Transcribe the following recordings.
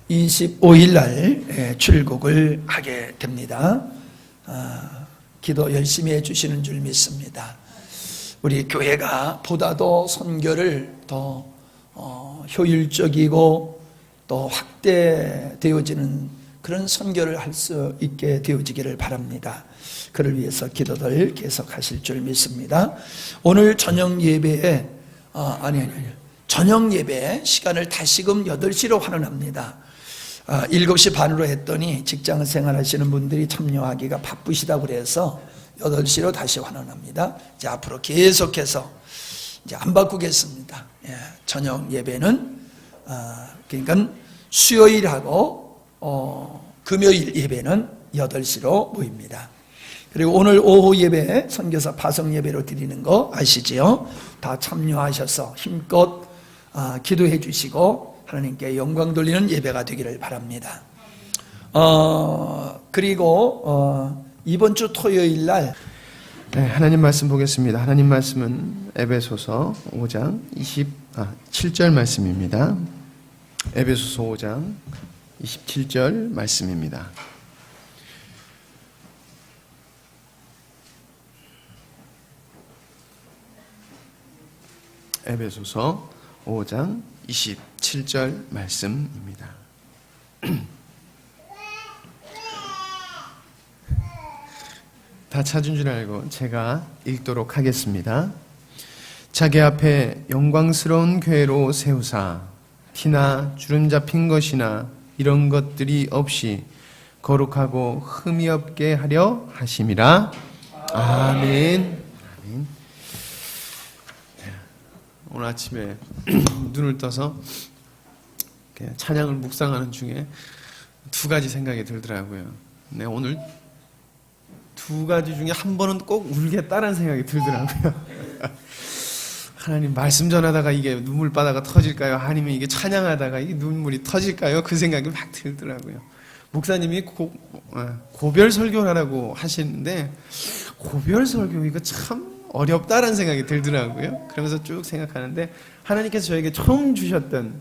25일 날 출국을 하게 됩니다. 기도 열심히 해주시는 줄 믿습니다. 우리 교회가 보다도 선교를 더 효율적이고 또 확대되어지는 그런 선교를 할 수 있게 되어지기를 바랍니다. 그를 위해서 기도를 계속하실 줄 믿습니다. 오늘 저녁 예배에 저녁 예배 시간을 다시금 8시로 환원합니다. 7시 반으로 했더니 직장 생활하시는 분들이 참여하기가 바쁘시다고 그래서 8시로 다시 환원합니다. 이제 앞으로 계속해서 이제 안 바꾸겠습니다. 저녁 예배는 그러니까 수요일하고 금요일 예배는 8시로 모입니다. 그리고 오늘 오후 예배 선교사 파송 예배로 드리는 거 아시지요? 다 참여하셔서 힘껏 기도해 주시고 하나님께 영광 돌리는 예배가 되기를 바랍니다. 그리고 이번 주 토요일 날 하나님 말씀 보겠습니다. 하나님 말씀은 에베소서 5장 27절 말씀입니다. 에베소서 5장 27절 말씀입니다. 에베소서 5장 27절 말씀입니다. 다 찾은 줄 알고 제가 읽도록 하겠습니다. 자기 앞에 영광스러운 교회로 세우사 티나 주름 잡힌 것이나 이런 것들이 없이 거룩하고 흠이 없게 하려 하심이라. 아멘. 아멘. 오늘 아침에 눈을 떠서 찬양을 묵상하는 중에 두 가지 생각이 들더라고요. 네, 오늘 두 가지 중에 한 번은 꼭 울겠다라는 생각이 들더라고요. 하나님 말씀 전하다가 이게 눈물바다가 터질까요? 아니면 이게 찬양하다가 이게 눈물이 터질까요? 그 생각이 막 들더라고요. 목사님이 고별 설교를 하라고 하시는데 고별 설교 이거 참 어렵다라는 생각이 들더라고요. 그러면서 쭉 생각하는데 하나님께서 저에게 처음 주셨던,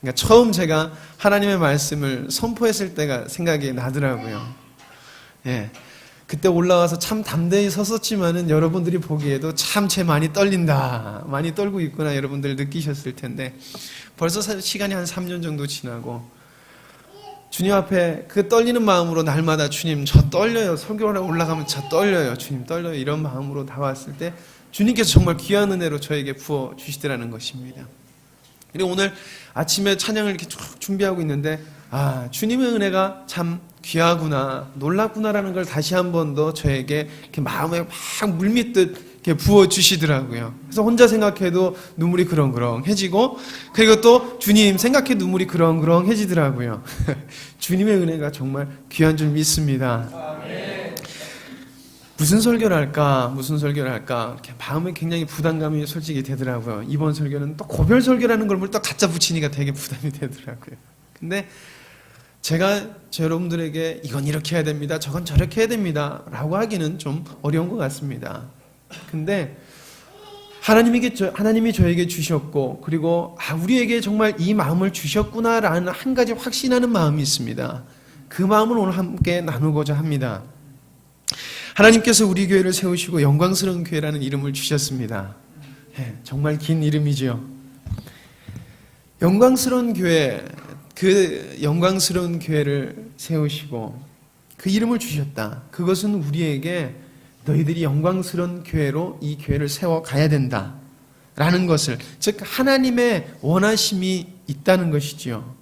그러니까 처음 제가 하나님의 말씀을 선포했을 때가 생각이 나더라고요. 그때 올라와서 참 담대히 섰었지만은 여러분들이 보기에도 참 쟤 많이 떨린다, 많이 떨고 있구나 여러분들 느끼셨을 텐데 벌써 시간이 한 3년 정도 지나고 주님 앞에 그 떨리는 마음으로 날마다 주님 저 떨려요, 설교하러 올라가면 저 떨려요, 주님 떨려요, 이런 마음으로 다왔을 때 주님께서 정말 귀한 은혜로 저에게 부어 주시더라는 것입니다. 그리고 오늘 아침에 찬양을 이렇게 쭉 준비하고 있는데 주님의 은혜가 참 귀하구나, 놀랍구나라는 걸 다시 한 번 더 저에게 이렇게 마음에 막 물밀듯 이렇게 부어 주시더라고요. 그래서 혼자 생각해도 눈물이 그렁그렁해지고, 그리고 또 주님 생각해 눈물이 그렁그렁해지더라고요. 주님의 은혜가 정말 귀한 줄 믿습니다. 무슨 설교를 할까, 이렇게 마음에 굉장히 부담감이 솔직히 되더라고요. 이번 설교는 또 고별 설교라는 걸 또 갖다 붙이니까 되게 부담이 되더라고요. 근데 제가 여러분들에게 이건 이렇게 해야 됩니다, 저건 저렇게 해야 됩니다 라고 하기는 좀 어려운 것 같습니다. 근데 하나님이 저에게 주셨고, 그리고 우리에게 정말 이 마음을 주셨구나라는 한 가지 확신하는 마음이 있습니다. 그 마음을 오늘 함께 나누고자 합니다. 하나님께서 우리 교회를 세우시고 영광스러운 교회라는 이름을 주셨습니다. 정말 긴 이름이죠. 영광스러운 교회, 그 영광스러운 교회를 세우시고 그 이름을 주셨다. 그것은 우리에게 너희들이 영광스러운 교회로 이 교회를 세워가야 된다 라는 것을, 즉 하나님의 원하심이 있다는 것이지요.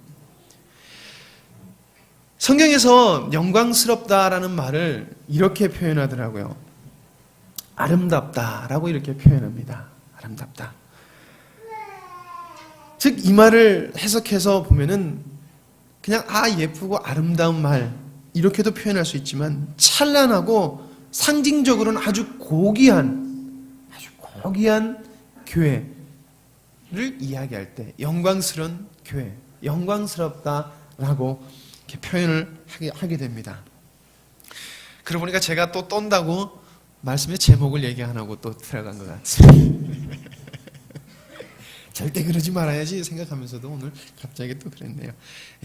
성경에서 영광스럽다라는 말을 이렇게 표현하더라고요. 아름답다라고 이렇게 표현합니다. 아름답다. 즉 이 말을 해석해서 보면은 그냥 예쁘고 아름다운 말 이렇게도 표현할 수 있지만, 찬란하고 상징적으로는 아주 고귀한 교회를 이야기할 때 영광스러운 교회, 영광스럽다라고 이렇게 표현을 하게 됩니다. 그러고 보니까 제가 또 떤다고 말씀의 제목을 얘기 안 하고 또 들어간 것 같습니다. 절대 그러지 말아야지 생각하면서도 오늘 갑자기 또 그랬네요.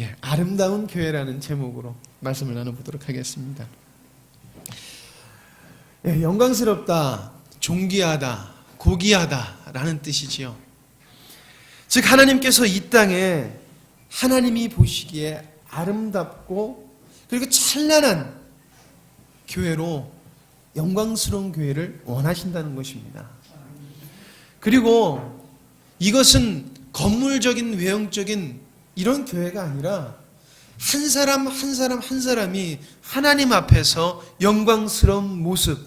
예, 아름다운 교회라는 제목으로 말씀을 나눠보도록 하겠습니다. 예, 영광스럽다, 존귀하다, 고귀하다라는 뜻이지요. 즉 하나님께서 이 땅에 하나님이 보시기에 아름답고 그리고 찬란한 교회로 영광스러운 교회를 원하신다는 것입니다. 그리고 이것은 건물적인 외형적인 이런 교회가 아니라 한 사람 한 사람 한 사람이 하나님 앞에서 영광스러운 모습,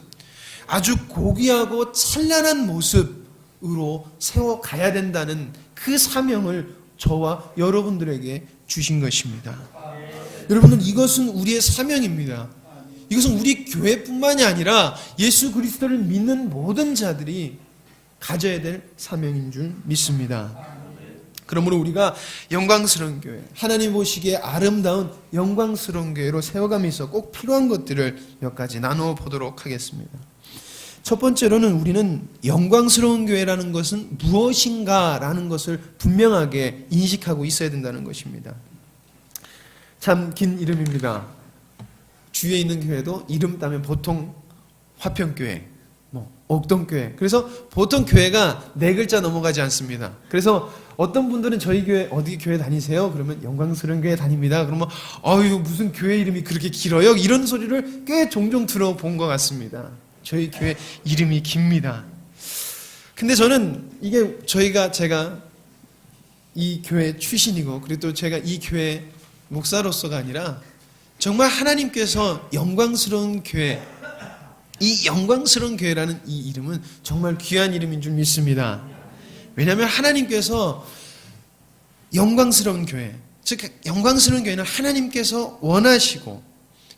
아주 고귀하고 찬란한 모습으로 세워가야 된다는 그 사명을 저와 여러분들에게 주신 것입니다. 여러분들, 이것은 우리의 사명입니다. 이것은 우리 교회뿐만이 아니라 예수 그리스도를 믿는 모든 자들이 가져야 될 사명인 줄 믿습니다. 그러므로 우리가 영광스러운 교회, 하나님 보시기에 아름다운 영광스러운 교회로 세워가면서 꼭 필요한 것들을 몇 가지 나누어 보도록 하겠습니다. 첫 번째로는 우리는 영광스러운 교회라는 것은 무엇인가라는 것을 분명하게 인식하고 있어야 된다는 것입니다. 참 긴 이름입니다. 주위에 있는 교회도 이름 따면 보통 화평교회, 옥동교회. 그래서 보통 교회가 4글자 넘어가지 않습니다. 그래서 어떤 분들은 저희 교회 어디 교회 다니세요? 그러면 영광스러운 교회 다닙니다. 그러면 아유 무슨 교회 이름이 그렇게 길어요? 이런 소리를 꽤 종종 들어본 것 같습니다. 저희 교회 이름이 깁니다. 근데 저는 이게 제가 이 교회 출신이고 그리고 또 제가 이 교회 목사로서가 아니라 정말 하나님께서 영광스러운 교회, 이 영광스러운 교회라는 이 이름은 정말 귀한 이름인 줄 믿습니다. 왜냐하면 하나님께서 영광스러운 교회, 즉 영광스러운 교회는 하나님께서 원하시고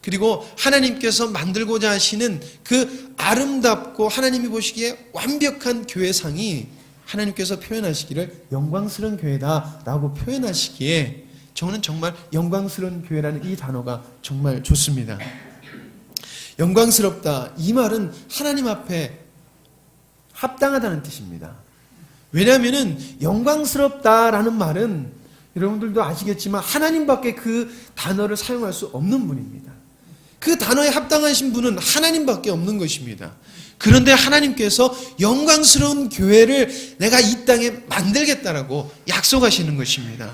그리고 하나님께서 만들고자 하시는 그 아름답고 하나님이 보시기에 완벽한 교회상이 하나님께서 표현하시기를 영광스러운 교회다라고 표현하시기에 저는 정말 영광스러운 교회라는 이 단어가 정말 좋습니다. 영광스럽다, 이 말은 하나님 앞에 합당하다는 뜻입니다. 왜냐하면 영광스럽다라는 말은 여러분들도 아시겠지만 하나님밖에 그 단어를 사용할 수 없는 분입니다. 그 단어에 합당하신 분은 하나님밖에 없는 것입니다. 그런데 하나님께서 영광스러운 교회를 내가 이 땅에 만들겠다라고 약속하시는 것입니다.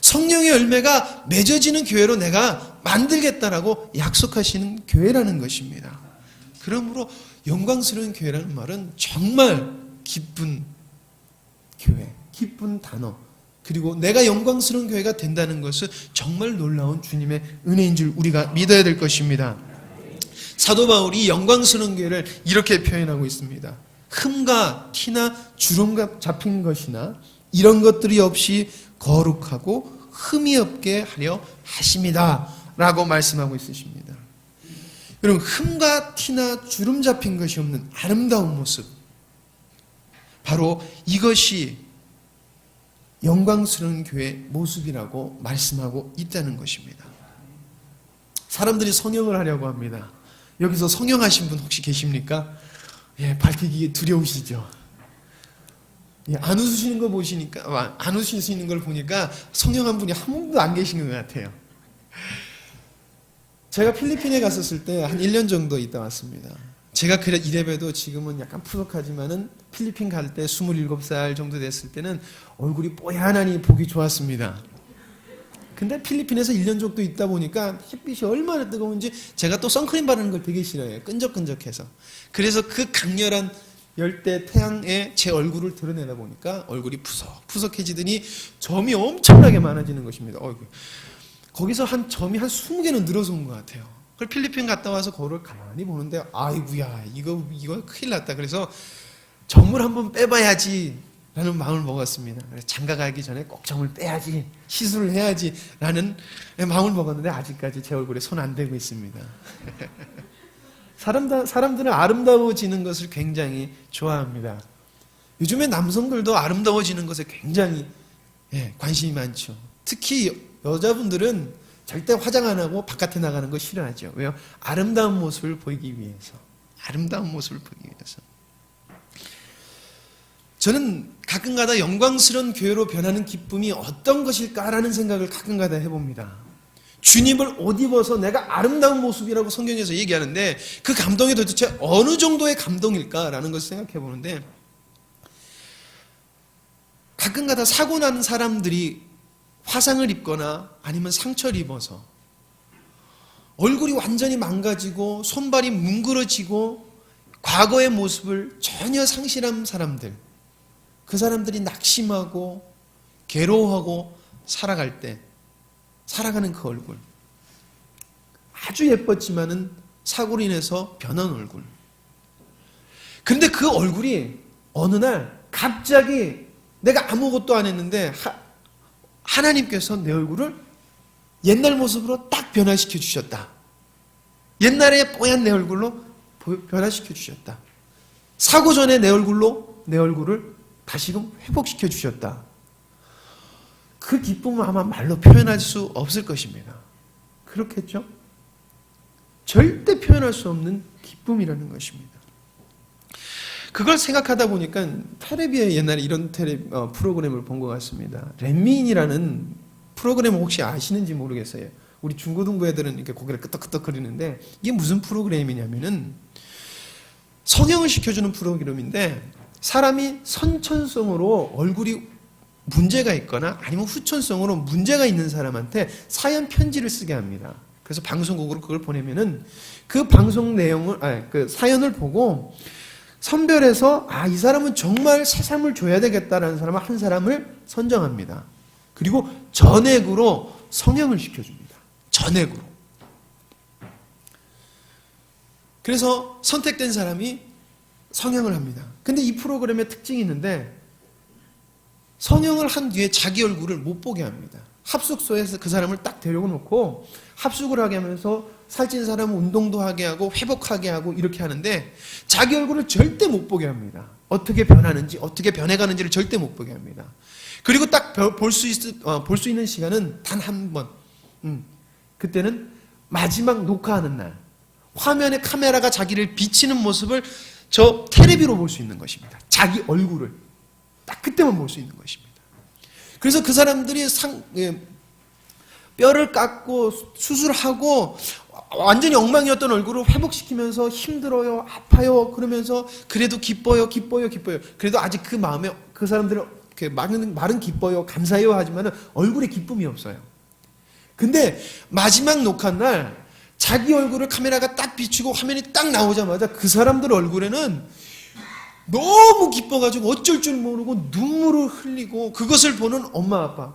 성령의 열매가 맺어지는 교회로 내가 만들겠다라고 약속하시는 교회라는 것입니다. 그러므로 영광스러운 교회라는 말은 정말 기쁜 교회, 기쁜 단어, 그리고 내가 영광스러운 교회가 된다는 것은 정말 놀라운 주님의 은혜인 줄 우리가 믿어야 될 것입니다. 사도 바울이 영광스러운 교회를 이렇게 표현하고 있습니다. 흠과 티나 주름 잡힌 것이나 이런 것들이 없이 거룩하고 흠이 없게 하려 하십니다 라고 말씀하고 있으십니다. 여러분, 흠과 티나 주름 잡힌 것이 없는 아름다운 모습, 바로 이것이 영광스러운 교회의 모습이라고 말씀하고 있다는 것입니다. 사람들이 성형을 하려고 합니다. 여기서 성형하신 분 혹시 계십니까? 예, 밝히기 두려우시죠? 예, 안 웃으시는 거 보시니까, 안 웃으시는 걸 보니까 성형한 분이 한 분도 안 계신 것 같아요. 제가 필리핀에 갔었을 때 한 1년 정도 있다 왔습니다. 제가 이래봬도 지금은 약간 푸석하지만은 필리핀 갈 때 27살 정도 됐을 때는 얼굴이 뽀얀하니 보기 좋았습니다. 근데 필리핀에서 1년 정도 있다 보니까 햇빛이 얼마나 뜨거운지 제가 또 선크림 바르는 걸 되게 싫어해요. 끈적끈적해서. 그래서 그 강렬한 열대 태양에 제 얼굴을 드러내다 보니까 얼굴이 푸석해지더니 점이 엄청나게 많아지는 것입니다. 거기서 점이 한 20개는 늘어서 온 것 같아요. 그걸 필리핀 갔다 와서 거울을 가만히 보는데 아이고야 이거 큰일 났다. 그래서 점을 한번 빼봐야지 라는 마음을 먹었습니다. 그래서 장가 가기 전에 꼭 점을 빼야지, 시술을 해야지 라는 마음을 먹었는데 아직까지 제 얼굴에 손 안 대고 있습니다. 사람들은 아름다워지는 것을 굉장히 좋아합니다. 요즘에 남성들도 아름다워지는 것에 굉장히 관심이 많죠. 특히 여자분들은 절대 화장 안 하고 바깥에 나가는 거 싫어하죠. 왜요? 아름다운 모습을 보이기 위해서. 아름다운 모습을 보이기 위해서. 저는 가끔가다 영광스러운 교회로 변하는 기쁨이 어떤 것일까라는 생각을 가끔가다 해봅니다. 주님을 옷 입어서 내가 아름다운 모습이라고 성경에서 얘기하는데 그 감동이 도대체 어느 정도의 감동일까라는 것을 생각해 보는데, 가끔가다 사고 난 사람들이 화상을 입거나 아니면 상처를 입어서 얼굴이 완전히 망가지고 손발이 뭉그러지고 과거의 모습을 전혀 상실한 사람들, 그 사람들이 낙심하고 괴로워하고 살아갈 때 살아가는 그 얼굴, 아주 예뻤지만은 사고로 인해서 변한 얼굴. 그런데 그 얼굴이 어느 날 갑자기 내가 아무것도 안 했는데 하나님께서 내 얼굴을 옛날 모습으로 딱 변화시켜 주셨다. 옛날에 뽀얀 내 얼굴로 변화시켜 주셨다. 사고 전에 내 얼굴을 다시금 회복시켜 주셨다. 그 기쁨은 아마 말로 표현할 수 없을 것입니다. 그렇겠죠? 절대 표현할 수 없는 기쁨이라는 것입니다. 그걸 생각하다 보니까 텔레비에 옛날에 이런 프로그램을 본 것 같습니다. 렛민이라는 프로그램 혹시 아시는지 모르겠어요. 우리 중고등부 애들은 이렇게 고개를 끄덕끄덕거리는데, 이게 무슨 프로그램이냐면은 성형을 시켜주는 프로그램인데, 사람이 선천성으로 얼굴이 문제가 있거나 아니면 후천성으로 문제가 있는 사람한테 사연 편지를 쓰게 합니다. 그래서 방송국으로 그걸 보내면은 그 방송 내용을, 그 사연을 보고 선별해서 이 사람은 정말 새 삶을 줘야 되겠다라는 사람을 한 사람을 선정합니다. 그리고 전액으로 성형을 시켜줍니다. 전액으로. 그래서 선택된 사람이 성형을 합니다. 근데 이 프로그램의 특징이 있는데, 성형을 한 뒤에 자기 얼굴을 못 보게 합니다. 합숙소에서 그 사람을 딱 데려고 놓고 합숙을 하게 하면서 살찐 사람은 운동도 하게 하고 회복하게 하고 이렇게 하는데, 자기 얼굴을 절대 못 보게 합니다. 어떻게 변하는지, 어떻게 변해가는지를 절대 못 보게 합니다. 그리고 딱 볼 수 있는 시간은 단 한 번. 그때는 마지막 녹화하는 날. 화면에 카메라가 자기를 비치는 모습을 저 텔레비로 볼 수 있는 것입니다. 자기 얼굴을. 딱 그때만 볼 수 있는 것입니다. 그래서 그 사람들이 뼈를 깎고 수술하고 완전히 엉망이었던 얼굴을 회복시키면서 힘들어요, 아파요, 그러면서 그래도 기뻐요. 그래도 아직 그 마음에 그 사람들은 말은 기뻐요, 감사해요 하지만 얼굴에 기쁨이 없어요. 근데 마지막 녹화 날 자기 얼굴을 카메라가 딱 비추고 화면이 딱 나오자마자 그 사람들 얼굴에는 너무 기뻐가지고 어쩔 줄 모르고 눈물을 흘리고, 그것을 보는 엄마 아빠,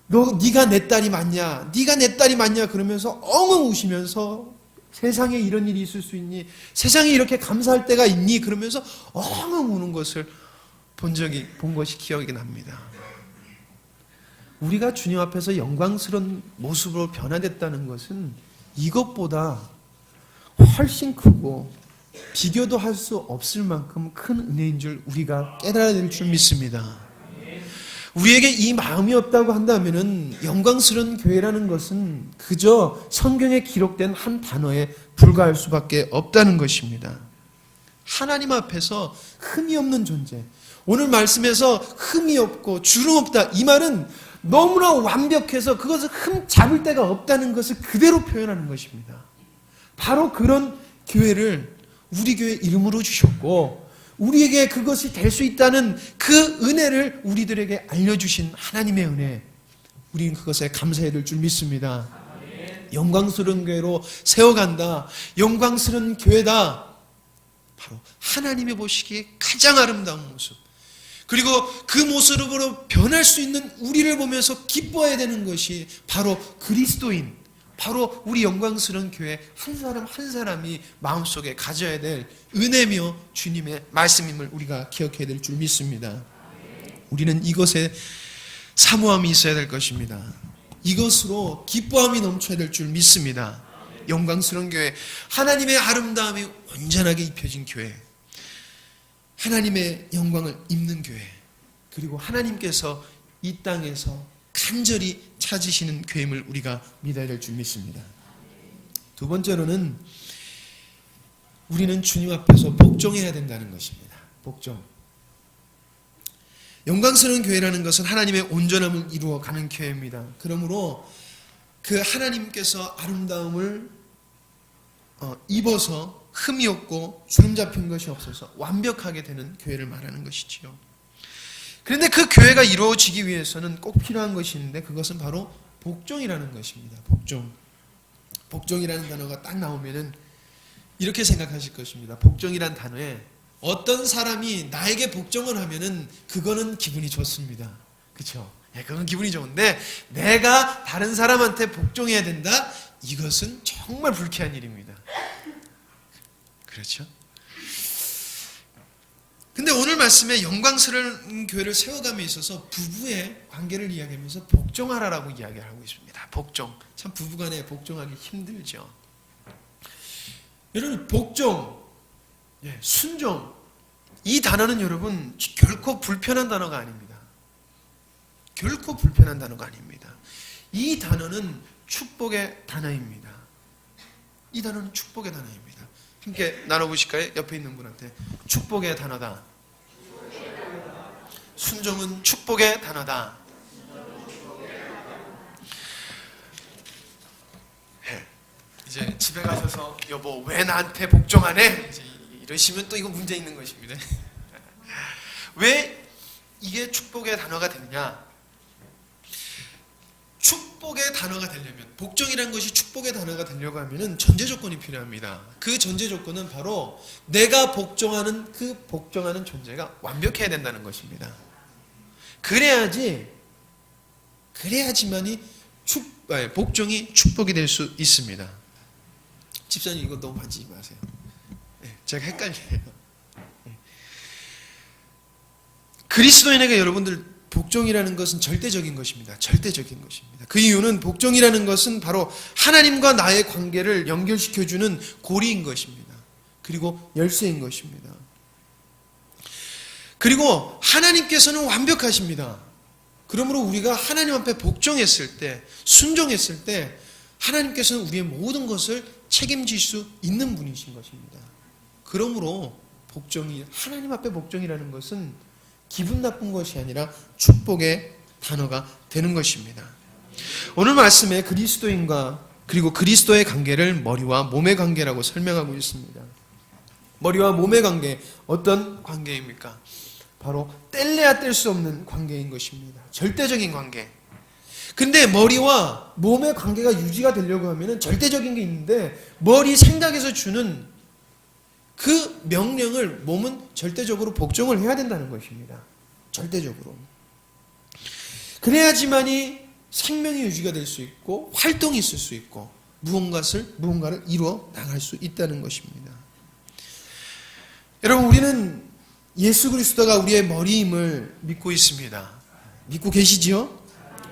네가 내 딸이 맞냐, 네가 내 딸이 맞냐 그러면서 엉엉 우시면서, 세상에 이런 일이 있을 수 있니, 세상에 이렇게 감사할 때가 있니 그러면서 엉엉 우는 것을 본 것이 기억이 납니다. 우리가 주님 앞에서 영광스러운 모습으로 변화됐다는 것은 이것보다 훨씬 크고 비교도 할 수 없을 만큼 큰 은혜인 줄 우리가 깨달아야 될 줄 믿습니다. 우리에게 이 마음이 없다고 한다면은 영광스러운 교회라는 것은 그저 성경에 기록된 한 단어에 불과할 수밖에 없다는 것입니다. 하나님 앞에서 흠이 없는 존재. 오늘 말씀에서 흠이 없고 주름 없다, 이 말은 너무나 완벽해서 그것을 흠 잡을 데가 없다는 것을 그대로 표현하는 것입니다. 바로 그런 교회를 우리 교회 이름으로 주셨고, 우리에게 그것이 될 수 있다는 그 은혜를 우리들에게 알려주신 하나님의 은혜, 우리는 그것에 감사해야 될 줄 믿습니다. 영광스러운 교회로 세워간다, 영광스러운 교회다, 바로 하나님이 보시기에 가장 아름다운 모습, 그리고 그 모습으로 변할 수 있는 우리를 보면서 기뻐해야 되는 것이 바로 그리스도인, 바로 우리 영광스러운 교회 한 사람 한 사람이 마음속에 가져야 될 은혜며 주님의 말씀임을 우리가 기억해야 될 줄 믿습니다. 우리는 이것에 사모함이 있어야 될 것입니다. 이것으로 기뻐함이 넘쳐야 될 줄 믿습니다. 영광스러운 교회, 하나님의 아름다움이 온전하게 입혀진 교회, 하나님의 영광을 입는 교회, 그리고 하나님께서 이 땅에서 간절히 찾으시는 교회임을 우리가 믿어야 될 줄 믿습니다. 두 번째로는 우리는 주님 앞에서 복종해야 된다는 것입니다. 복종. 영광스러운 교회라는 것은 하나님의 온전함을 이루어가는 교회입니다. 그러므로 그 하나님께서 아름다움을 입어서 흠이 없고 주름 잡힌 것이 없어서 완벽하게 되는 교회를 말하는 것이지요. 그런데 그 교회가 이루어지기 위해서는 꼭 필요한 것이 있는데 그것은 바로 복종이라는 것입니다. 복종이라는 단어가 딱 나오면은 이렇게 생각하실 것입니다. 복종이란 단어에 어떤 사람이 나에게 복종을 하면은 그거는 기분이 좋습니다. 그렇죠? 예, 그건 기분이 좋은데 내가 다른 사람한테 복종해야 된다? 이것은 정말 불쾌한 일입니다. 그렇죠? 근데 오늘 말씀에 영광스러운 교회를 세워감에 있어서 부부의 관계를 이야기하면서 복종하라라고 이야기를 하고 있습니다. 복종. 참 부부간에 복종하기 힘들죠. 여러분 복종, 순종 이 단어는 여러분 결코 불편한 단어가 아닙니다. 결코 불편한 단어가 아닙니다. 이 단어는 축복의 단어입니다. 이 단어는 축복의 단어입니다. 함께 나눠보실까요? 옆에 있는 분한테 축복의 단어다. 순종은 축복의 단어다. 이제 집에 가셔서 여보 왜 나한테 복종 안 해? 이러시면 또 이거 문제 있는 것입니다. 왜 이게 축복의 단어가 됐냐? 축복의 단어가 되려면 복종이라는 것이 축복의 단어가 되려고 하면은 전제 조건이 필요합니다. 그 전제 조건은 바로 내가 복종하는 그 복종하는 존재가 완벽해야 된다는 것입니다. 그래야지만이 복종이 축복이 될 수 있습니다. 집사님 이거 너무 만지지 마세요. 제가 헷갈려요. 그리스도인에게 여러분들 복종이라는 것은 절대적인 것입니다. 절대적인 것입니다. 그 이유는 복종이라는 것은 바로 하나님과 나의 관계를 연결시켜주는 고리인 것입니다. 그리고 열쇠인 것입니다. 그리고 하나님께서는 완벽하십니다. 그러므로 우리가 하나님 앞에 복종했을 때, 순종했을 때 하나님께서는 우리의 모든 것을 책임질 수 있는 분이신 것입니다. 그러므로 하나님 앞에 복종이라는 것은 기분 나쁜 것이 아니라 축복의 단어가 되는 것입니다. 오늘 말씀에 그리스도인과 그리고 그리스도의 관계를 머리와 몸의 관계라고 설명하고 있습니다. 머리와 몸의 관계, 어떤 관계입니까? 바로 뗄래야 뗄 수 없는 관계인 것입니다. 절대적인 관계. 근데 머리와 몸의 관계가 유지가 되려고 하면 절대적인 게 있는데 머리 생각에서 주는 그 명령을 몸은 절대적으로 복종을 해야 된다는 것입니다. 절대적으로. 그래야지만이 생명이 유지가 될 수 있고 활동이 있을 수 있고 무언가를 이루어 나갈 수 있다는 것입니다. 여러분 우리는 예수 그리스도가 우리의 머리임을 믿고 있습니다. 믿고 계시지요?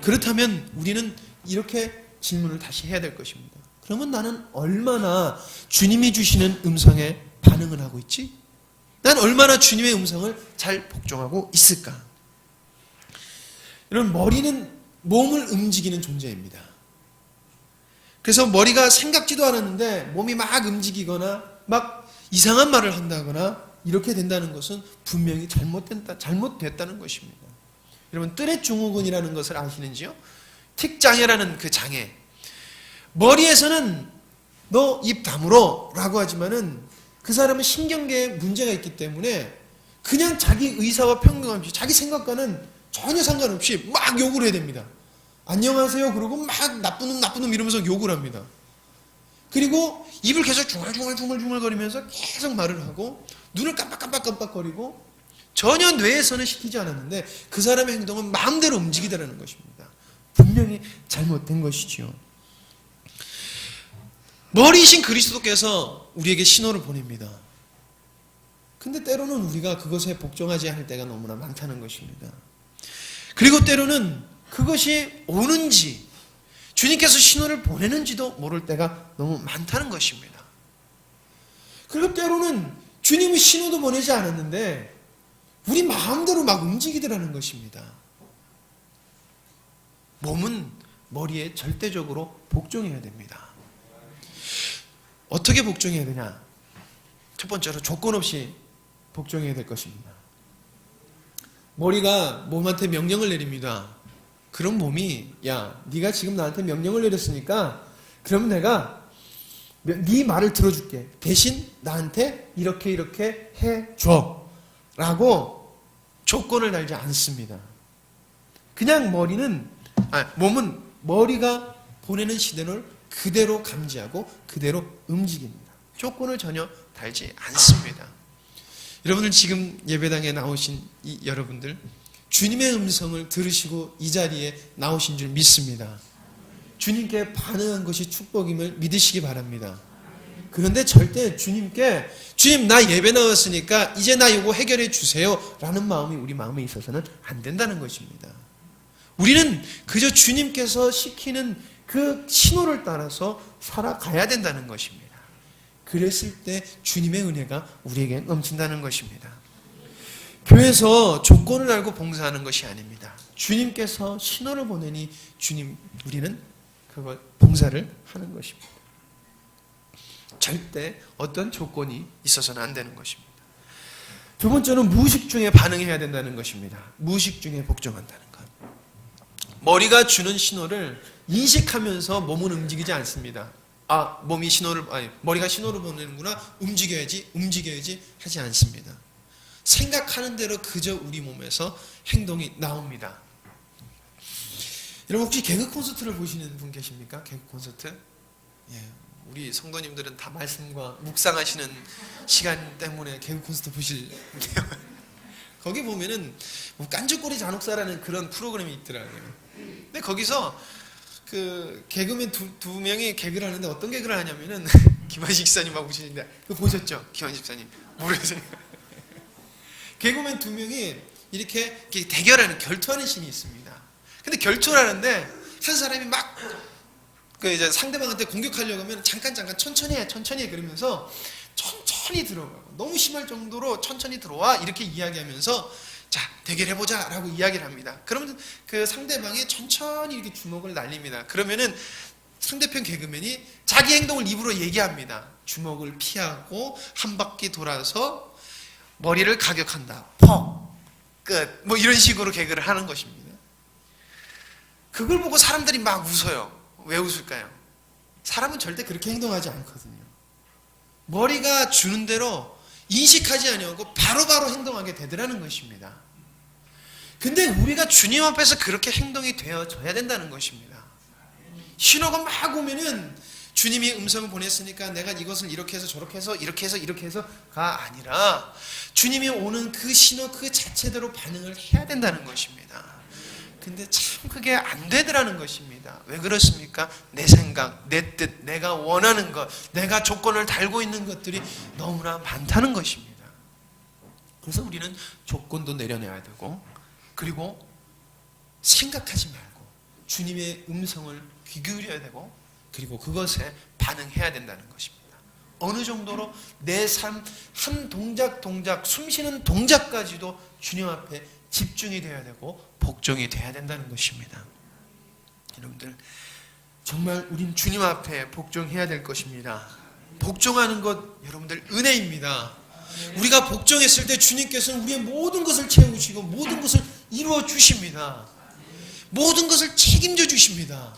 그렇다면 우리는 이렇게 질문을 다시 해야 될 것입니다. 그러면 나는 얼마나 주님이 주시는 음성에 반응을 하고 있지? 난 얼마나 주님의 음성을 잘 복종하고 있을까? 여러분 머리는 몸을 움직이는 존재입니다. 그래서 머리가 생각지도 않았는데 몸이 막 움직이거나 막 이상한 말을 한다거나 이렇게 된다는 것은 분명히 잘못됐다는 것입니다. 여러분 뚜렛 증후군이라는 것을 아시는지요? 틱장애라는 그 장애. 머리에서는 너 입 다물어 라고 하지만은 그 사람은 신경계에 문제가 있기 때문에 그냥 자기 의사와 평등함없이 자기 생각과는 전혀 상관없이 막 욕을 해야 됩니다. 안녕하세요 그러고 막 나쁜 놈 이러면서 욕을 합니다. 그리고 입을 계속 중얼중얼거리면서 계속 말을 하고 눈을 깜빡깜빡거리고 전혀 뇌에서는 시키지 않았는데 그 사람의 행동은 마음대로 움직이더라는 것입니다. 분명히 잘못된 것이지요. 머리이신 그리스도께서 우리에게 신호를 보냅니다. 근데 때로는 우리가 그것에 복종하지 않을 때가 너무나 많다는 것입니다. 그리고 때로는 그것이 오는지 주님께서 신호를 보내는지도 모를 때가 너무 많다는 것입니다. 그리고 때로는 주님이 신호도 보내지 않았는데 우리 마음대로 막 움직이더라는 것입니다. 몸은 머리에 절대적으로 복종해야 됩니다. 어떻게 복종해야 되냐? 첫 번째로 조건 없이 복종해야 될 것입니다. 머리가 몸한테 명령을 내립니다. 그럼 몸이 야, 네가 지금 나한테 명령을 내렸으니까 그럼 내가 네 말을 들어줄게. 대신 나한테 이렇게 해줘. 라고 조건을 달지 않습니다. 그냥 몸은 머리가 보내는 시그널을 그대로 감지하고 그대로 움직입니다. 조건을 전혀 달지 않습니다. 여러분들 지금 예배당에 나오신 이 여러분들 주님의 음성을 들으시고 이 자리에 나오신 줄 믿습니다. 주님께 반응한 것이 축복임을 믿으시기 바랍니다. 그런데 절대 주님께 주님 나 예배 나왔으니까 이제 나 이거 해결해 주세요 라는 마음이 우리 마음에 있어서는 안 된다는 것입니다. 우리는 그저 주님께서 시키는 그 신호를 따라서 살아가야 된다는 것입니다. 그랬을 때 주님의 은혜가 우리에게 넘친다는 것입니다. 교회에서 조건을 알고 봉사하는 것이 아닙니다. 주님께서 신호를 보내니 우리는 그걸 봉사를 하는 것입니다. 절대 어떤 조건이 있어서는 안 되는 것입니다. 두 번째는 무의식 중에 반응해야 된다는 것입니다. 무의식 중에 복종한다는 것. 머리가 주는 신호를 인식하면서 몸은 움직이지 않습니다. 머리가 신호를 보내는구나. 움직여야지 하지 않습니다. 생각하는 대로 그저 우리 몸에서 행동이 나옵니다. 여러분 혹시 개그 콘서트를 보시는 분 계십니까? 개그 콘서트? 예, 우리 성도님들은 다 말씀과 묵상하시는 시간 때문에 개그 콘서트 보실게요. 거기 보면은 뭐 깐죽거리 잔혹사라는 그런 프로그램이 있더라고요. 근데 거기서 그 개그맨 두 명이 개그를 하는데 어떤 개그를 하냐면은 김한식 집사님하고 보시는데 그거 보셨죠? 김한식 집사님 모르세요? 개그맨 두 명이 이렇게 대결하는 결투하는 씬이 있습니다. 근데 결투를 하는데 한 사람이 막 이제 상대방한테 공격하려고 하면 잠깐 천천히 해 그러면서 천천히 들어가고 너무 심할 정도로 천천히 들어와 이렇게 이야기하면서 자 대결해보자 라고 이야기를 합니다. 그러면 그 상대방이 천천히 이렇게 주먹을 날립니다. 그러면은 상대편 개그맨이 자기 행동을 입으로 얘기합니다. 주먹을 피하고 한 바퀴 돌아서 머리를 가격한다. 끝. 뭐 이런 식으로 개그를 하는 것입니다. 그걸 보고 사람들이 막 웃어요. 왜 웃을까요? 사람은 절대 그렇게 행동하지 않거든요. 머리가 주는 대로 인식하지 아니하고 바로바로 행동하게 되더라는 것입니다. 근데 우리가 주님 앞에서 그렇게 행동이 되어져야 된다는 것입니다. 신호가 막 오면은 주님이 음성을 보냈으니까 내가 이것을 이렇게 해서 저렇게 해서 이렇게 해서가 아니라 주님이 오는 그 신호 그 자체대로 반응을 해야 된다는 것입니다. 근데 참 그게 안 되더라는 것입니다. 왜 그렇습니까? 내 생각, 내 뜻, 내가 원하는 것, 내가 조건을 달고 있는 것들이 너무나 많다는 것입니다. 그래서 우리는 조건도 내려내야 되고 그리고 생각하지 말고 주님의 음성을 귀 기울여야 되고 그리고 그것에 반응해야 된다는 것입니다. 어느 정도로 내 삶 한 동작 숨 쉬는 동작까지도 주님 앞에 집중이 되어야 되고 복종이 되어야 된다는 것입니다. 여러분들 정말 우린 주님 앞에 복종해야 될 것입니다. 복종하는 것 여러분들 은혜입니다. 우리가 복종했을 때 주님께서는 우리의 모든 것을 채우시고 모든 것을 이루어 주십니다. 모든 것을 책임져 주십니다.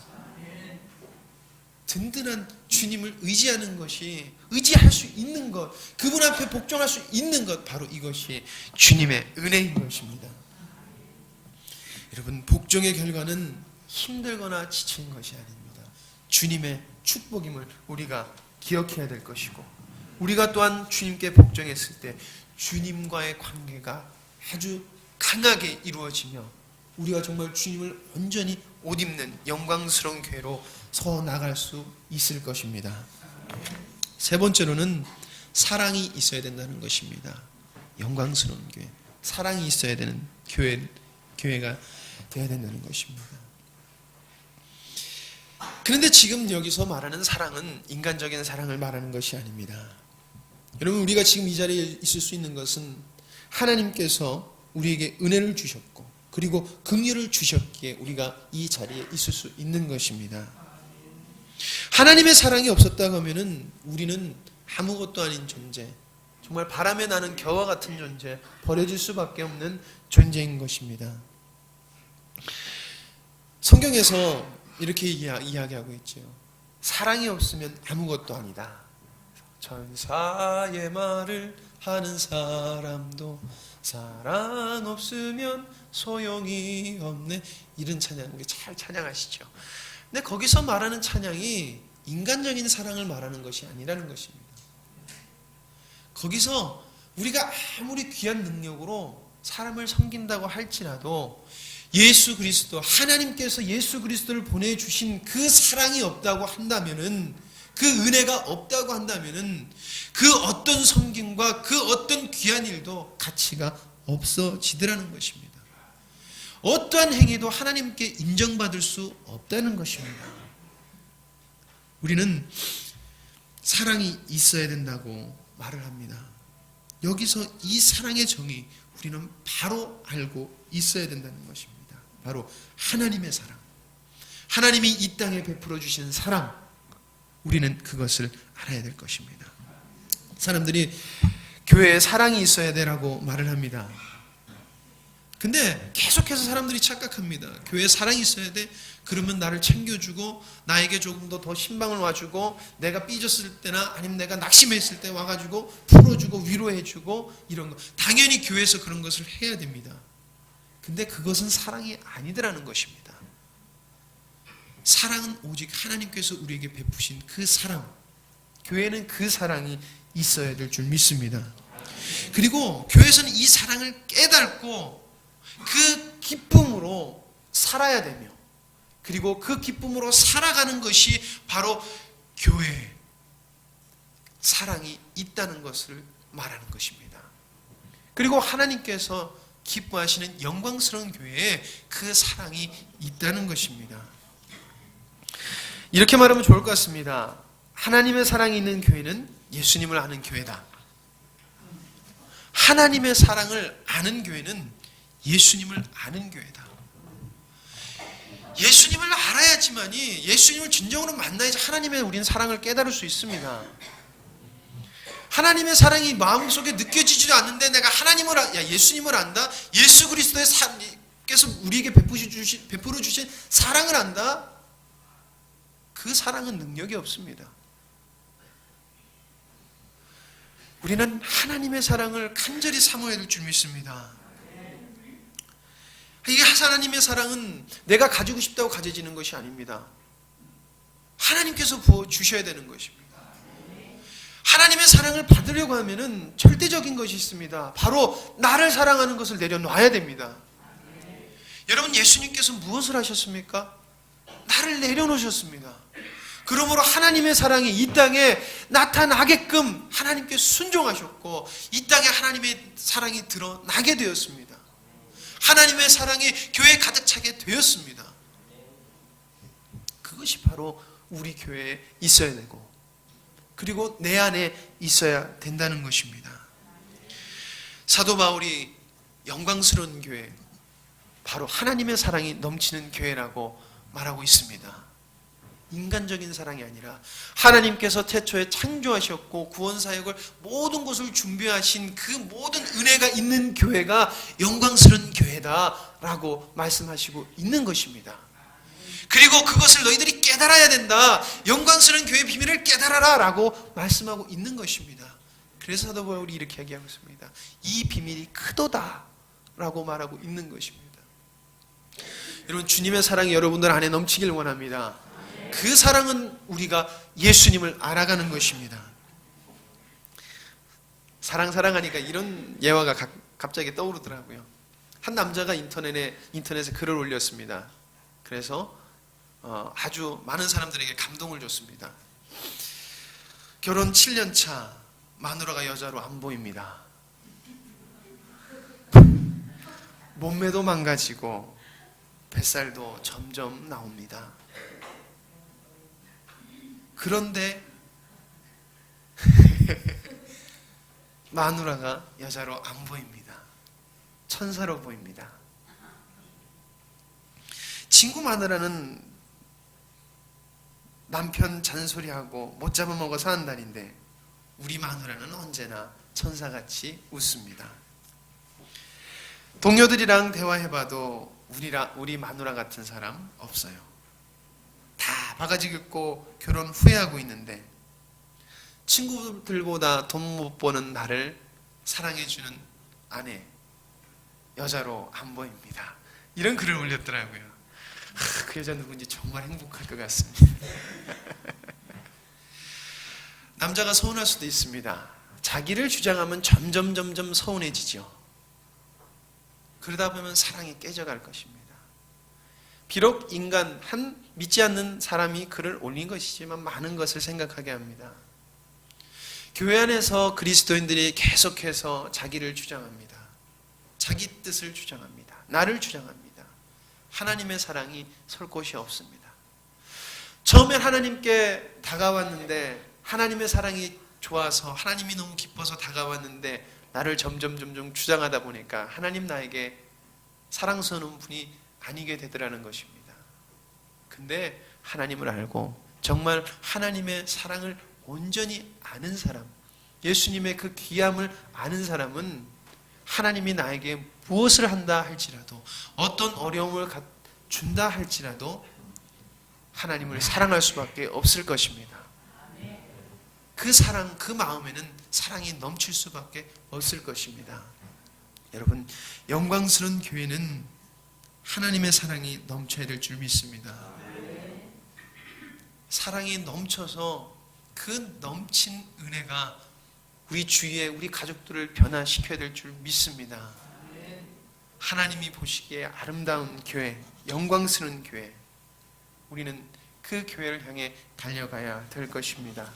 든든한 주님을 의지하는 것이 의지할 수 있는 것, 그분 앞에 복종할 수 있는 것, 바로 이것이 주님의 은혜인 것입니다. 여러분 복종의 결과는 힘들거나 지치는 것이 아닙니다. 주님의 축복임을 우리가 기억해야 될 것이고 우리가 또한 주님께 복종했을 때 주님과의 관계가 아주 강하게 이루어지며 우리가 정말 주님을 온전히 옷 입는 영광스러운 교회로 서 나갈 수 있을 것입니다. 세 번째로는 사랑이 있어야 된다는 것입니다. 영광스러운 교회, 사랑이 있어야 되는 교회가 되어야 된다는 것입니다. 그런데 지금 여기서 말하는 사랑은 인간적인 사랑을 말하는 것이 아닙니다. 여러분 우리가 지금 이 자리에 있을 수 있는 것은 하나님께서 우리에게 은혜를 주셨고 그리고 긍휼을 주셨기에 우리가 이 자리에 있을 수 있는 것입니다. 하나님의 사랑이 없었다고 하면은 우리는 아무것도 아닌 존재, 정말 바람에 나는 겨와 같은 존재, 버려질 수밖에 없는 존재인 것입니다. 성경에서 이렇게 이야기하고 있죠. 사랑이 없으면 아무것도 아니다. 천사의 말을 하는 사람도 사랑 없으면 소용이 없네. 이런 찬양 우리 잘 찬양하시죠. 근데 거기서 말하는 찬양이 인간적인 사랑을 말하는 것이 아니라는 것입니다. 거기서 우리가 아무리 귀한 능력으로 사람을 섬긴다고 할지라도 예수 그리스도, 하나님께서 예수 그리스도를 보내주신 그 사랑이 없다고 한다면은, 그 은혜가 없다고 한다면은 그 어떤 섬김과 그 어떤 귀한 일도 가치가 없어지더라는 것입니다. 어떠한 행위도 하나님께 인정받을 수 없다는 것입니다. 우리는 사랑이 있어야 된다고 말을 합니다. 여기서 이 사랑의 정의 우리는 바로 알고 있어야 된다는 것입니다. 바로 하나님의 사랑, 하나님이 이 땅에 베풀어 주시는 사랑, 우리는 그것을 알아야 될 것입니다. 사람들이 교회에 사랑이 있어야 되라고 말을 합니다. 근데 계속해서 사람들이 착각합니다. 교회에 사랑이 있어야 돼? 그러면 나를 챙겨주고 나에게 조금 더 신방을 와주고 내가 삐졌을 때나 아니면 내가 낙심했을 때 와가지고 풀어주고 위로해주고 이런 거. 당연히 교회에서 그런 것을 해야 됩니다. 근데 그것은 사랑이 아니더라는 것입니다. 사랑은 오직 하나님께서 우리에게 베푸신 그 사랑, 교회는 그 사랑이 있어야 될 줄 믿습니다. 그리고 교회에서는 이 사랑을 깨닫고 그 기쁨으로 살아야 되며, 그리고 그 기쁨으로 살아가는 것이 바로 교회에 사랑이 있다는 것을 말하는 것입니다. 그리고 하나님께서 기뻐하시는 영광스러운 교회에 그 사랑이 있다는 것입니다. 이렇게 말하면 좋을 것 같습니다. 하나님의 사랑이 있는 교회는 예수님을 아는 교회다. 하나님의 사랑을 아는 교회는 예수님을 아는 교회다. 예수님을 알아야지만이, 예수님을 진정으로 만나야지 하나님의 우리는 사랑을 깨달을 수 있습니다. 하나님의 사랑이 마음속에 느껴지지도 않는데 내가 예수님을 안다? 예수 그리스도의 께서 우리에게 베풀어 주신 사랑을 안다? 그 사랑은 능력이 없습니다. 우리는 하나님의 사랑을 간절히 사모해야 될 줄 믿습니다. 이게 하나님의 사랑은 내가 가지고 싶다고 가져지는 것이 아닙니다. 하나님께서 부어주셔야 되는 것입니다. 하나님의 사랑을 받으려고 하면은 절대적인 것이 있습니다. 바로 나를 사랑하는 것을 내려놔야 됩니다. 여러분, 예수님께서 무엇을 하셨습니까? 나를 내려놓으셨습니다. 그러므로 하나님의 사랑이 이 땅에 나타나게끔 하나님께 순종하셨고, 이 땅에 하나님의 사랑이 드러나게 되었습니다. 하나님의 사랑이 교회에 가득 차게 되었습니다. 그것이 바로 우리 교회에 있어야 되고, 그리고 내 안에 있어야 된다는 것입니다. 사도 바울이 영광스러운 교회, 바로 하나님의 사랑이 넘치는 교회라고 말하고 있습니다. 인간적인 사랑이 아니라 하나님께서 태초에 창조하셨고 구원사역을 모든 것을 준비하신 그 모든 은혜가 있는 교회가 영광스러운 교회다라고 말씀하시고 있는 것입니다. 그리고 그것을 너희들이 깨달아야 된다. 영광스러운 교회의 비밀을 깨달아라 라고 말씀하고 있는 것입니다. 그래서 사도 바울이 이렇게 얘기하고 있습니다. 이 비밀이 크도다 라고 말하고 있는 것입니다. 여러분, 주님의 사랑이 여러분들 안에 넘치길 원합니다. 그 사랑은 우리가 예수님을 알아가는 것입니다. 사랑하니까 이런 예화가 갑자기 떠오르더라고요. 한 남자가 인터넷에 글을 올렸습니다. 그래서 아주 많은 사람들에게 감동을 줬습니다. 결혼 7년 차, 마누라가 여자로 안 보입니다. 몸매도 망가지고 뱃살도 점점 나옵니다. 그런데 마누라가 여자로 안 보입니다. 천사로 보입니다. 친구 마누라는 남편 잔소리하고 못 잡아먹어 사는 날인데, 우리 마누라는 언제나 천사같이 웃습니다. 동료들이랑 대화해봐도 우리 마누라 같은 사람 없어요. 다 바가지 긁고 결혼 후회하고 있는데 친구들보다 돈 못 버는 나를 사랑해주는 아내, 여자로 안 보입니다. 이런 글을 올렸더라고요. 그 여자 누군지 정말 행복할 것 같습니다. 남자가 서운할 수도 있습니다. 자기를 주장하면 점점 서운해지죠. 그러다 보면 사랑이 깨져갈 것입니다. 비록 인간 한 믿지 않는 사람이 글을 올린 것이지만 많은 것을 생각하게 합니다. 교회 안에서 그리스도인들이 계속해서 자기를 주장합니다. 자기 뜻을 주장합니다. 나를 주장합니다. 하나님의 사랑이 설 곳이 없습니다. 처음엔 하나님께 다가왔는데 하나님의 사랑이 좋아서 하나님이 너무 기뻐서 다가왔는데 나를 점점 주장하다 보니까 하나님 나에게 사랑스러운 분이 아니게 되더라는 것입니다. 근데 하나님을 알고 정말 하나님의 사랑을 온전히 아는 사람, 예수님의 그 귀함을 아는 사람은 하나님이 나에게 무엇을 한다 할지라도 어떤 어려움을 준다 할지라도 하나님을 사랑할 수밖에 없을 것입니다. 그 사랑, 그 마음에는 사랑이 넘칠 수밖에 없을 것입니다. 여러분, 영광스러운 교회는 하나님의 사랑이 넘쳐야 될 줄 믿습니다. 사랑이 넘쳐서 그 넘친 은혜가 우리 주위에 우리 가족들을 변화시켜야 될 줄 믿습니다. 하나님이 보시기에 아름다운 교회, 영광스러운 교회, 우리는 그 교회를 향해 달려가야 될 것입니다.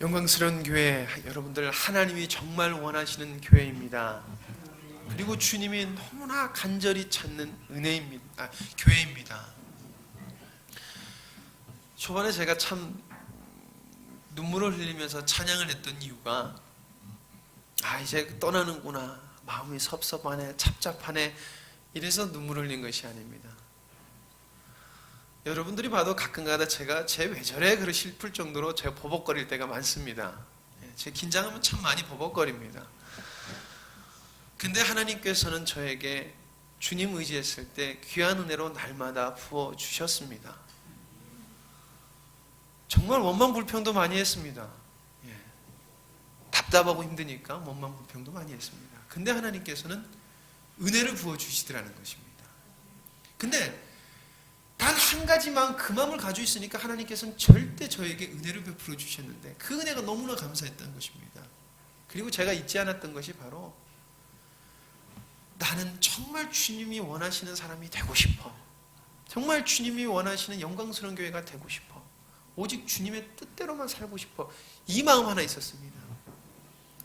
영광스러운 교회, 여러분들 하나님이 정말 원하시는 교회입니다. 그리고 주님이 너무나 간절히 찾는 은혜입니다. 교회입니다. 초반에 제가 참 눈물을 흘리면서 찬양을 했던 이유가 이제 떠나는구나, 마음이 섭섭하네, 답답하네, 이래서 눈물을 흘린 것이 아닙니다. 여러분들이 봐도 가끔가다 제가 쟤 왜 저래 그러 싶을 정도로 제가 버벅거릴 때가 많습니다. 제 긴장하면 참 많이 버벅거립니다. 근데 하나님께서는 저에게 주님 의지했을 때 귀한 은혜로 날마다 부어주셨습니다. 정말 원망불평도 많이 했습니다. 답답하고 힘드니까 원망불평도 많이 했습니다. 근데 하나님께서는 은혜를 부어주시더라는 것입니다. 근데 단 한 가지만 그 마음을 가지고 있으니까 하나님께서는 절대 저에게 은혜를 베풀어 주셨는데 그 은혜가 너무나 감사했던 것입니다. 그리고 제가 잊지 않았던 것이 바로 나는 정말 주님이 원하시는 사람이 되고 싶어. 정말 주님이 원하시는 영광스러운 교회가 되고 싶어. 오직 주님의 뜻대로만 살고 싶어. 이 마음 하나 있었습니다.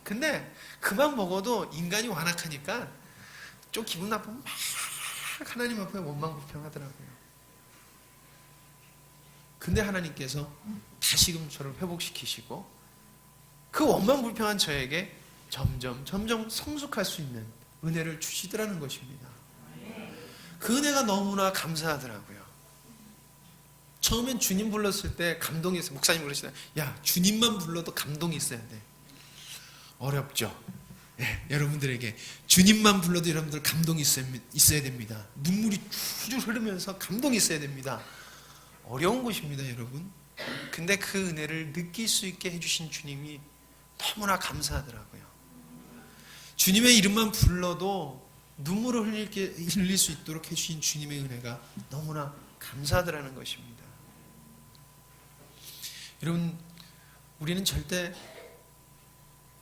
근데 그만 먹어도 인간이 완악하니까 좀 기분 나쁘면 막 하나님 앞에 원망불평하더라고요. 근데 하나님께서 다시금 저를 회복시키시고 그 원망불평한 저에게 점점 성숙할 수 있는 은혜를 주시더라는 것입니다. 그 은혜가 너무나 감사하더라고요. 처음엔 주님 불렀을 때 감동이 있어요. 목사님 그러시나요? 야, 주님만 불러도 감동이 있어야 돼. 어렵죠. 여러분들에게 주님만 불러도 여러분들 감동이 있어야 됩니다. 눈물이 줄줄 흐르면서 감동이 있어야 됩니다. 어려운 것입니다, 여러분. 근데 그 은혜를 느낄 수 있게 해주신 주님이 너무나 감사하더라고요. 주님의 이름만 불러도 눈물을 흘릴 수 있도록 해주신 주님의 은혜가 너무나 감사하더라는 것입니다. 여러분, 우리는 절대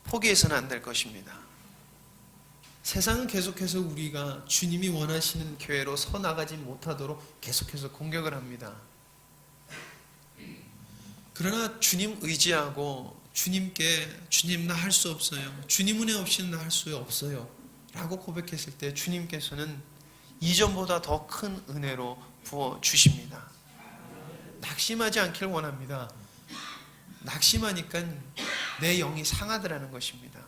포기해서는 안 될 것입니다. 세상은 계속해서 우리가 주님이 원하시는 교회로 서 나가지 못하도록 계속해서 공격을 합니다. 그러나 주님 의지하고 주님께 주님 나 할 수 없어요. 주님 은혜 없이는 나 할 수 없어요. 라고 고백했을 때 주님께서는 이전보다 더 큰 은혜로 부어주십니다. 낙심하지 않길 원합니다. 낙심하니까 내 영이 상하더라는 것입니다.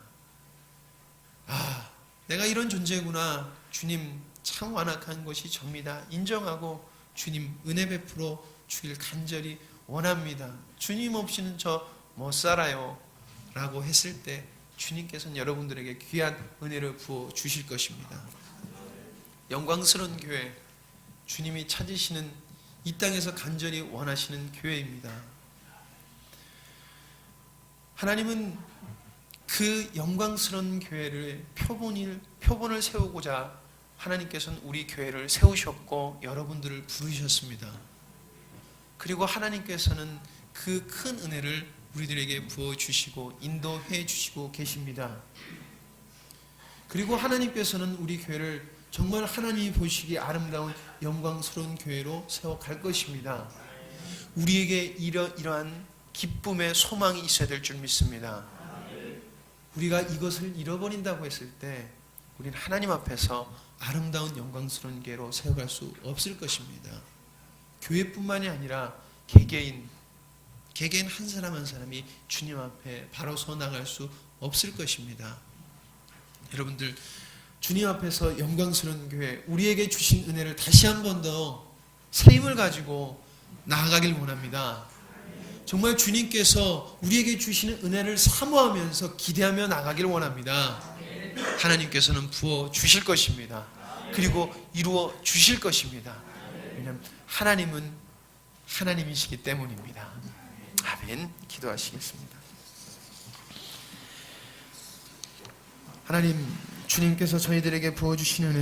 내가 이런 존재구나. 주님 참 완악한 것이 접니다. 인정하고 주님 은혜 베풀어 주길 간절히 원합니다. 주님 없이는 저 못 살아요. 라고 했을 때 주님께서는 여러분들에게 귀한 은혜를 부어 주실 것입니다. 영광스러운 교회, 주님이 찾으시는 이 땅에서 간절히 원하시는 교회입니다. 하나님은 그 영광스러운 교회를 표본을 세우고자 하나님께서는 우리 교회를 세우셨고 여러분들을 부르셨습니다. 그리고 하나님께서는 그 큰 은혜를 우리들에게 부어주시고 인도해 주시고 계십니다. 그리고 하나님께서는 우리 교회를 정말 하나님이 보시기에 아름다운 영광스러운 교회로 세워갈 것입니다. 우리에게 이러한 기쁨의 소망이 있어야 될 줄 믿습니다. 우리가 이것을 잃어버린다고 했을 때 우리는 하나님 앞에서 아름다운 영광스러운 교회로 세워갈 수 없을 것입니다. 교회뿐만이 아니라 개개인 한 사람 한 사람이 주님 앞에 바로 서 나갈 수 없을 것입니다. 여러분들 주님 앞에서 영광스러운 교회, 우리에게 주신 은혜를 다시 한 번 더 새 힘을 가지고 나아가길 원합니다. 정말 주님께서 우리에게 주시는 은혜를 사모하면서 기대하며 나가길 원합니다. 하나님께서는 부어 주실 것입니다. 그리고 이루어 주실 것입니다. 왜냐하면 하나님은 하나님이시기 때문입니다. 아멘. 기도하시겠습니다. 하나님, 주님께서 저희들에게 부어주시는 은혜